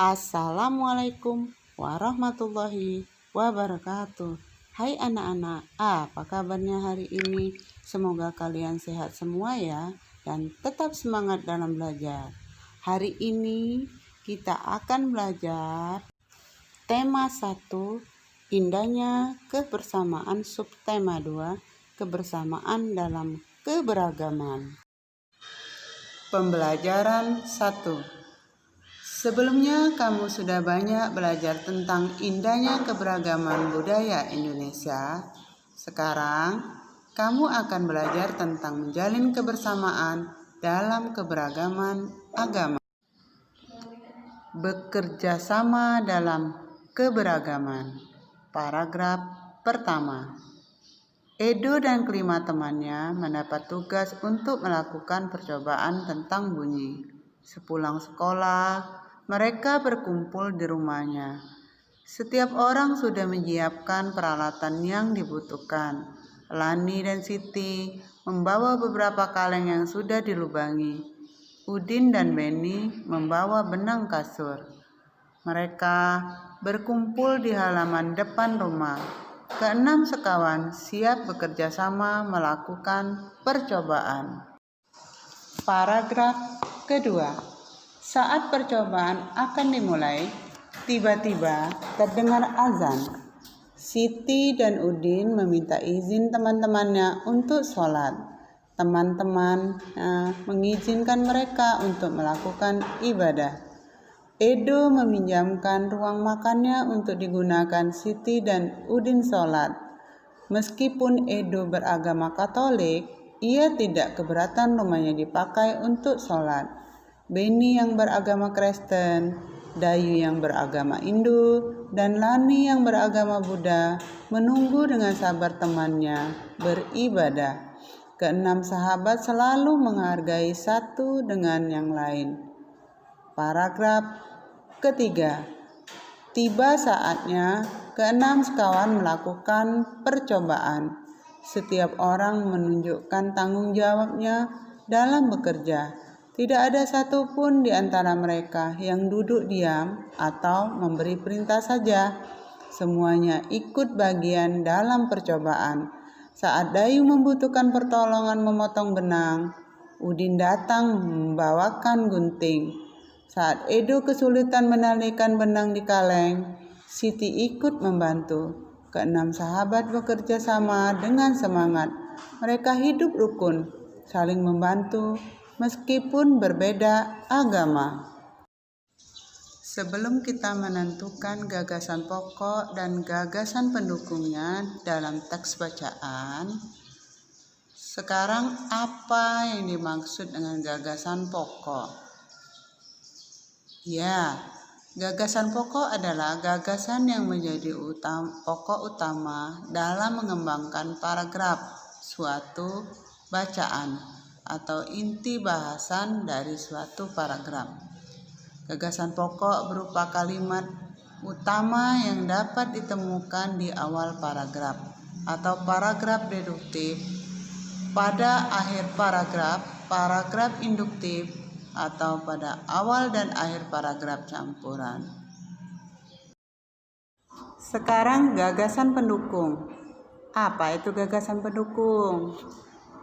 Assalamualaikum warahmatullahi wabarakatuh. Hai anak-anak, apa kabarnya hari ini? Semoga kalian sehat semua ya, dan tetap semangat dalam belajar. Hari ini kita akan belajar tema 1, indahnya kebersamaan, subtema 2, kebersamaan dalam keberagaman. Pembelajaran 1. Sebelumnya kamu sudah banyak belajar tentang indahnya keberagaman budaya Indonesia. Sekarang kamu akan belajar tentang menjalin kebersamaan dalam keberagaman agama. Bekerja sama dalam keberagaman. Paragraf pertama. Edo dan kelima temannya mendapat tugas untuk melakukan percobaan tentang bunyi. Sepulang sekolah, mereka berkumpul di rumahnya. Setiap orang sudah menyiapkan peralatan yang dibutuhkan. Lani dan Siti membawa beberapa kaleng yang sudah dilubangi. Udin dan Beni membawa benang kasur. Mereka berkumpul di halaman depan rumah. Keenam sekawan siap bekerja sama melakukan percobaan. Paragraf kedua. Saat percobaan akan dimulai, tiba-tiba terdengar azan. Siti dan Udin meminta izin teman-temannya untuk sholat. Teman-teman mengizinkan mereka untuk melakukan ibadah. Edo meminjamkan ruang makannya untuk digunakan Siti dan Udin sholat. Meskipun Edo beragama Katolik, ia tidak keberatan rumahnya dipakai untuk sholat. Beni yang beragama Kristen, Dayu yang beragama Hindu, dan Lani yang beragama Buddha menunggu dengan sabar temannya beribadah. Keenam sahabat selalu menghargai satu dengan yang lain. Paragraf ketiga. Tiba saatnya keenam sekawan melakukan percobaan. Setiap orang menunjukkan tanggung jawabnya dalam bekerja. Tidak ada satupun di antara mereka yang duduk diam atau memberi perintah saja. Semuanya ikut bagian dalam percobaan. Saat Dayu membutuhkan pertolongan memotong benang, Udin datang membawakan gunting. Saat Edo kesulitan menalikan benang di kaleng, Siti ikut membantu. Keenam sahabat bekerja sama dengan semangat. Mereka hidup rukun, saling membantu, meskipun berbeda agama. Sebelum kita menentukan gagasan pokok dan gagasan pendukungnya dalam teks bacaan, sekarang apa yang dimaksud dengan gagasan pokok? Ya, gagasan pokok adalah gagasan yang menjadi pokok utama dalam mengembangkan paragraf suatu bacaan atau inti bahasan dari suatu paragraf. Gagasan pokok berupa kalimat utama yang dapat ditemukan di awal paragraf atau paragraf deduktif, pada akhir paragraf, paragraf induktif, atau pada awal dan akhir paragraf campuran. Sekarang gagasan pendukung. Apa itu gagasan pendukung?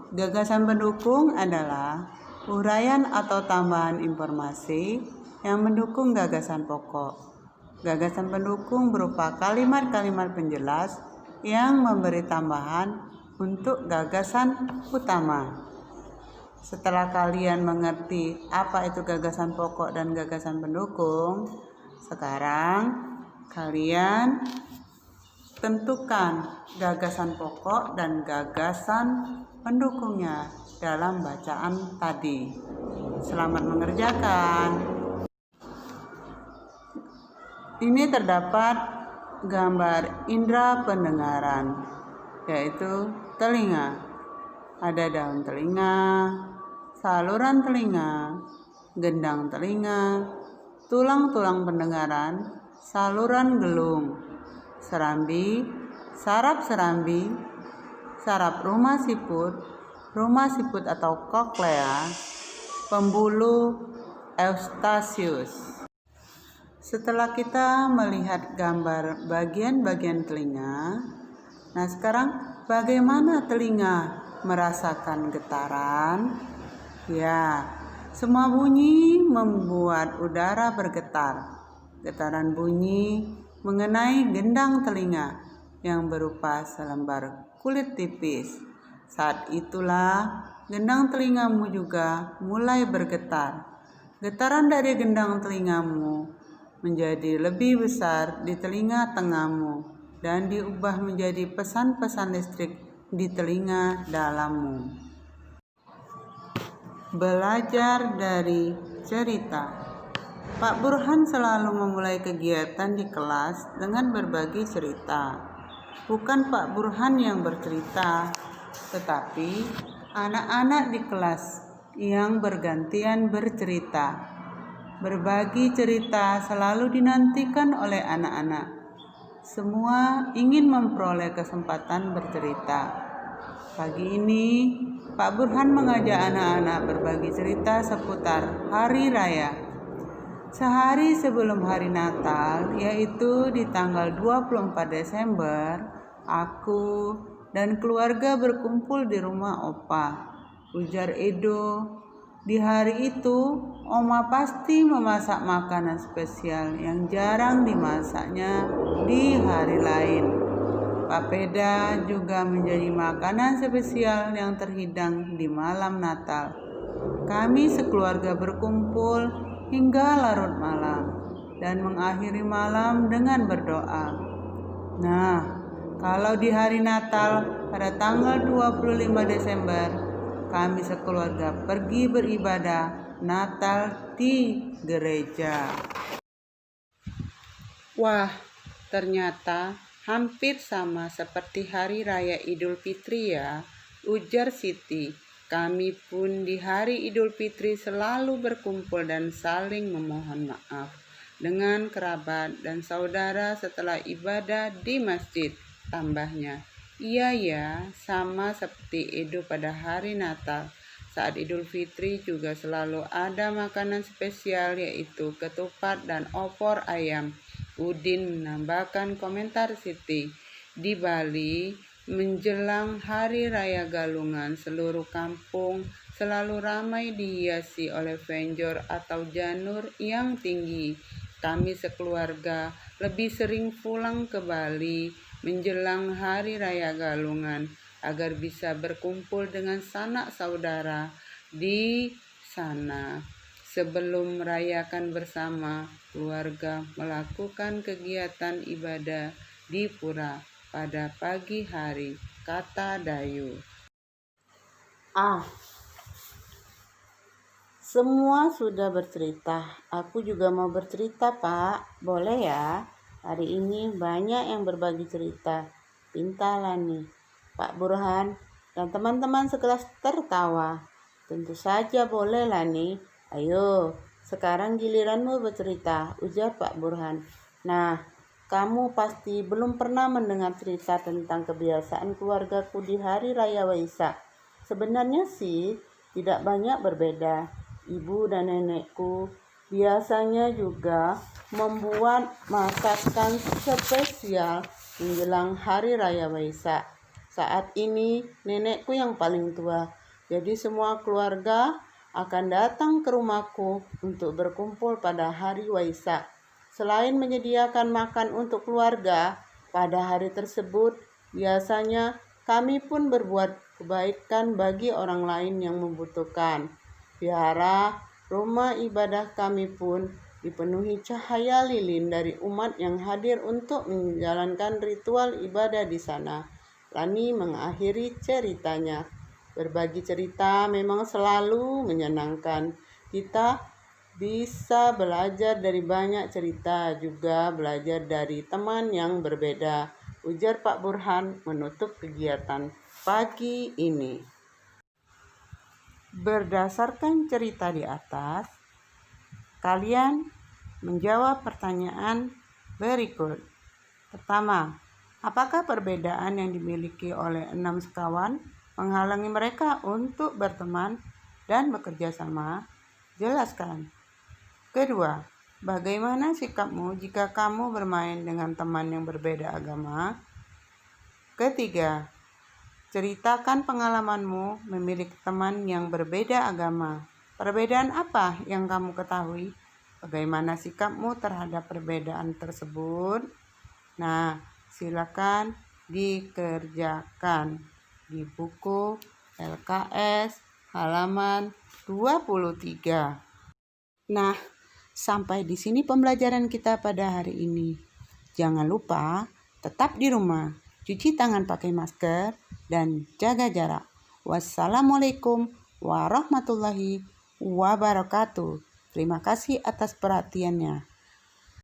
Gagasan pendukung adalah uraian atau tambahan informasi yang mendukung gagasan pokok. Gagasan pendukung berupa kalimat-kalimat penjelas yang memberi tambahan untuk gagasan utama. Setelah kalian mengerti apa itu gagasan pokok dan gagasan pendukung, sekarang kalian tentukan gagasan pokok dan gagasan pendukungnya dalam bacaan tadi. Selamat mengerjakan. Ini terdapat gambar indera pendengaran, yaitu telinga. Ada daun telinga, saluran telinga, gendang telinga, tulang-tulang pendengaran, saluran gelung, serambi, saraf serambi, saraf rumah siput atau koklea, pembuluh eustasius. Setelah kita melihat gambar bagian-bagian telinga, nah sekarang bagaimana telinga merasakan getaran? Ya, semua bunyi membuat udara bergetar. Getaran bunyi mengenai gendang telinga yang berupa selembar kulit tipis. Saat itulah gendang telingamu juga mulai bergetar. Getaran dari gendang telingamu menjadi lebih besar di telinga tengahmu dan diubah menjadi pesan-pesan listrik di telinga dalammu. Belajar dari cerita. Pak Burhan selalu memulai kegiatan di kelas dengan berbagi cerita. Bukan Pak Burhan yang bercerita, tetapi anak-anak di kelas yang bergantian bercerita. Berbagi cerita selalu dinantikan oleh anak-anak. Semua ingin memperoleh kesempatan bercerita. Pagi ini, Pak Burhan mengajak anak-anak berbagi cerita seputar Hari Raya. Sehari sebelum hari Natal, yaitu di tanggal 24 Desember, aku dan keluarga berkumpul di rumah Opa, ujar Edo. Di hari itu, Oma pasti memasak makanan spesial yang jarang dimasaknya di hari lain. Papeda juga menjadi makanan spesial yang terhidang di malam Natal. Kami sekeluarga berkumpul hingga larut malam dan mengakhiri malam dengan berdoa. Nah, kalau di hari Natal pada tanggal 25 Desember, kami sekeluarga pergi beribadah Natal di gereja. Wah, ternyata hampir sama seperti Hari Raya Idul Fitri ya, ujar Siti. Kami pun di hari Idul Fitri selalu berkumpul dan saling memohon maaf dengan kerabat dan saudara setelah ibadah di masjid. Tambahnya, iya ya, sama seperti Edo pada hari Natal. Saat Idul Fitri juga selalu ada makanan spesial yaitu ketupat dan opor ayam. Udin menambahkan komentar Siti. Di Bali, menjelang Hari Raya Galungan, seluruh kampung selalu ramai dihiasi oleh venjor atau janur yang tinggi. Kami sekeluarga lebih sering pulang ke Bali menjelang Hari Raya Galungan agar bisa berkumpul dengan sanak saudara di sana. Sebelum merayakan bersama, keluarga melakukan kegiatan ibadah di pura pada pagi hari, kata Dayu. Semua sudah bercerita. Aku juga mau bercerita, Pak. Boleh ya? Hari ini banyak yang berbagi cerita. Pintalah nih. Pak Burhan dan teman-teman sekelas tertawa. Tentu saja bolehlah nih. Ayo, sekarang giliranmu bercerita, ujar Pak Burhan. Nah, kamu pasti belum pernah mendengar cerita tentang kebiasaan keluargaku di Hari Raya Waisak. Sebenarnya sih tidak banyak berbeda. Ibu dan nenekku biasanya juga membuat masakan spesial menjelang Hari Raya Waisak. Saat ini nenekku yang paling tua, jadi semua keluarga akan datang ke rumahku untuk berkumpul pada hari Waisak. Selain menyediakan makan untuk keluarga, pada hari tersebut biasanya kami pun berbuat kebaikan bagi orang lain yang membutuhkan. Wihara rumah ibadah kami pun dipenuhi cahaya lilin dari umat yang hadir untuk menjalankan ritual ibadah di sana. Rani mengakhiri ceritanya. Berbagi cerita memang selalu menyenangkan. Kita bisa belajar dari banyak cerita, juga belajar dari teman yang berbeda, ujar Pak Burhan menutup kegiatan pagi ini. Berdasarkan cerita di atas, kalian menjawab pertanyaan berikut. Pertama, apakah perbedaan yang dimiliki oleh 6 sekawan menghalangi mereka untuk berteman dan bekerja sama? Jelaskan. Kedua, Bagaimana sikapmu jika kamu bermain dengan teman yang berbeda agama? Ketiga, ceritakan pengalamanmu memiliki teman yang berbeda agama. Perbedaan apa yang kamu ketahui? Bagaimana sikapmu terhadap perbedaan tersebut? Nah, silakan dikerjakan di buku LKS halaman 23. Nah, sampai di sini pembelajaran kita pada hari ini. Jangan lupa tetap di rumah, cuci tangan pakai masker, dan jaga jarak. Wassalamualaikum warahmatullahi wabarakatuh. Terima kasih atas perhatiannya.